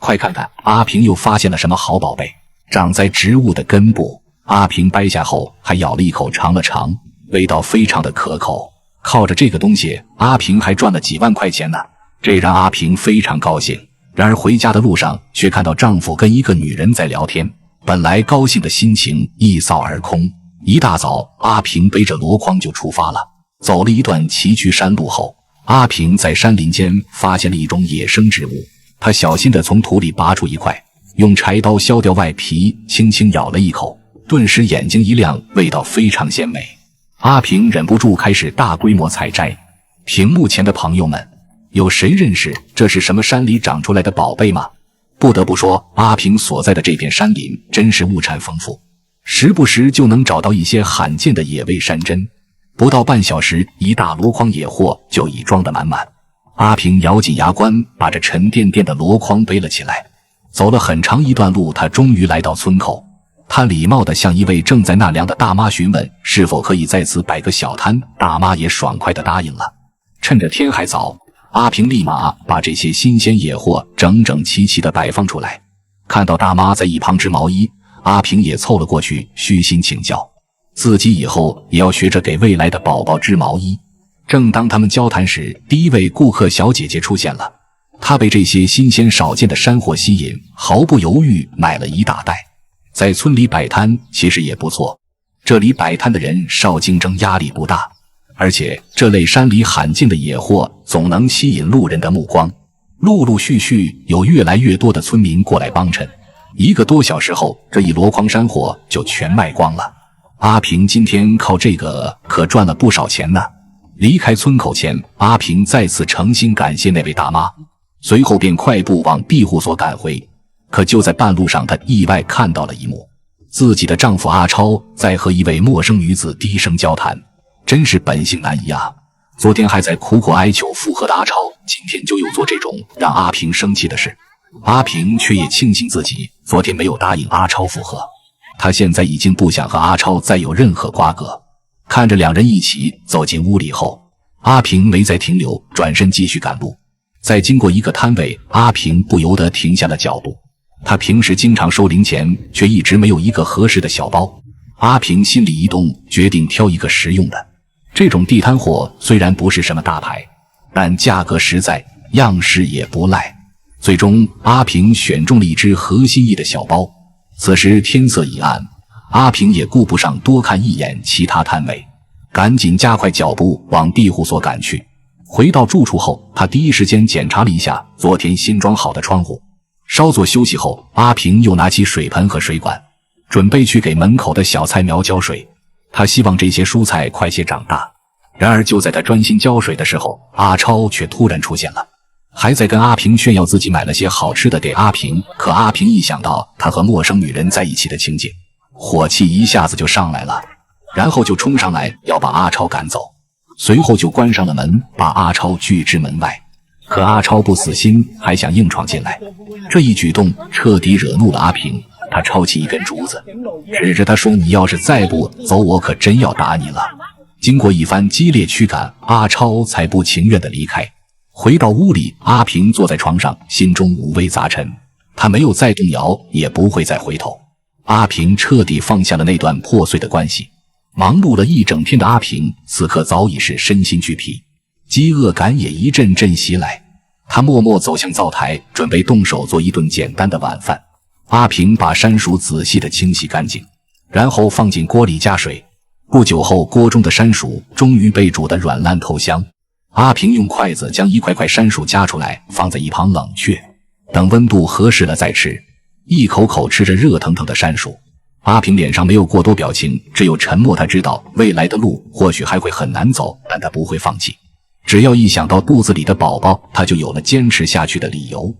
快看看，阿平又發現了什麼好寶貝，長在植物的根部。阿平掰下後還咬了一口嘗了嘗，味道非常的可口。靠着这個東西，阿平還賺了幾萬塊錢呢，這讓阿平非常高興。然而回家的路上卻看到丈夫跟一個女人在聊天，本來高興的心情一掃而空。一大早，阿平背着箩筐就出發了。走了一段崎嶇山路後，阿平在山林間發現了一種野生植物，他小心地從土裡拔出一塊，用柴刀削掉外皮，輕輕咬了一口，頓時眼睛一亮，味道非常鮮美。阿平忍不住開始大規模採摘。屏幕前的朋友們，有誰認識這是什麼山裡長出來的寶貝嗎？不得不說，阿平所在的這片山林真是物產豐富，時不時就能找到一些罕見的野味山珍。不到半小時，一大箩筐野貨就已裝得滿滿。阿平咬緊牙關，把這沉甸甸的箩筐背了起來。走了很長一段路，他終於來到村口。他禮貌地向一位正在納涼的大媽詢問是否可以在此擺個小攤，大媽也爽快地答應了。趁着天還早，阿平立馬把這些新鮮野貨整整齊齊地擺放出來。看到大媽在一旁織毛衣，阿平也湊了過去，虛心請教，自己以後也要學着給未來的寶寶織毛衣。正當他們交談時，第一位顧客小姐姐出現了。她被這些新鮮少見的山貨吸引，毫不猶豫買了一大袋。在村裡擺攤其實也不錯，這裡擺攤的人少，競爭壓力不大，而且這類山裡罕見的野貨總能吸引路人的目光。陸陸續續有越來越多的村民過來幫襯，1個多小時後，這一箩筐山貨就全賣光了。阿平今天靠這個可賺了不少錢呢。離開村口前，阿平再次誠心感謝那位大媽，隨後便快步往庇護所趕回。可就在半路上，她意外看到了一幕，自己的丈夫阿超在和一位陌生女子低聲交談，真是本性難移啊。昨天还在苦苦哀求复合的阿超，今天就又做这種讓阿平生氣的事。阿平卻也慶幸自己昨天沒有答應阿超復合，他現在已經不想和阿超再有任何瓜葛。看着兩人一起走進屋裡後，阿平沒再停留，轉身繼續趕路。在經過一個攤位，阿平不由得停下了腳步。他平時經常收零錢，卻一直沒有一個合適的小包。阿平心裡一動，決定挑一個實用的。這種地攤貨雖然不是什麼大牌，但價格實在，樣式也不賴。最終，阿平選中了一只合心意的小包。此時天色已暗，阿平也顧不上多看一眼其他攤位，趕緊加快腳步往庇護所趕去。回到住處後，他第一時間檢查了一下昨天新裝好的窗戶。稍作休息後，阿平又拿起水盆和水管，準備去給門口的小菜苗澆水。他希望這些蔬菜快些長大。然而就在他專心澆水的時候，阿超卻突然出現了，還在跟阿平炫耀自己買了些好吃的給阿平。可阿平一想到他和陌生女人在一起的情景，火氣一下子就上來了，然後就衝上來要把阿超趕走，隨後就關上了門，把阿超拒之門外。可阿超不死心，還想硬闖進来。這一舉動徹底惹怒了阿平，他抄起一根竹子，指着他說：“你要是再不走，我可真要打你了。”經過一番激烈驅趕，阿超才不情願地離開。回到屋裡，阿平坐在床上，心中五味雜陳。他沒有再動搖，也不會再回頭。阿平徹底放下了那段破碎的關係。忙碌了一整天的阿平，此刻早已是身心俱疲，飢餓感也一陣陣襲來。他默默走向灶台，準備動手做一頓簡單的晚飯。阿平把山薯仔細地清洗乾淨，然後放進鍋裡加水。不久後，鍋中的山薯終於被煮得軟爛透香。阿平用筷子將一塊塊山薯夾出來，放在一旁冷卻，等溫度合適了再吃。一口口吃着熱騰腾的山薯，阿平臉上沒有過多表情，只有沉默。他知道未來的路或許還会很難走，但他不會放棄。只要一想到肚子裡的寶寶，他就有了堅持下去的理由。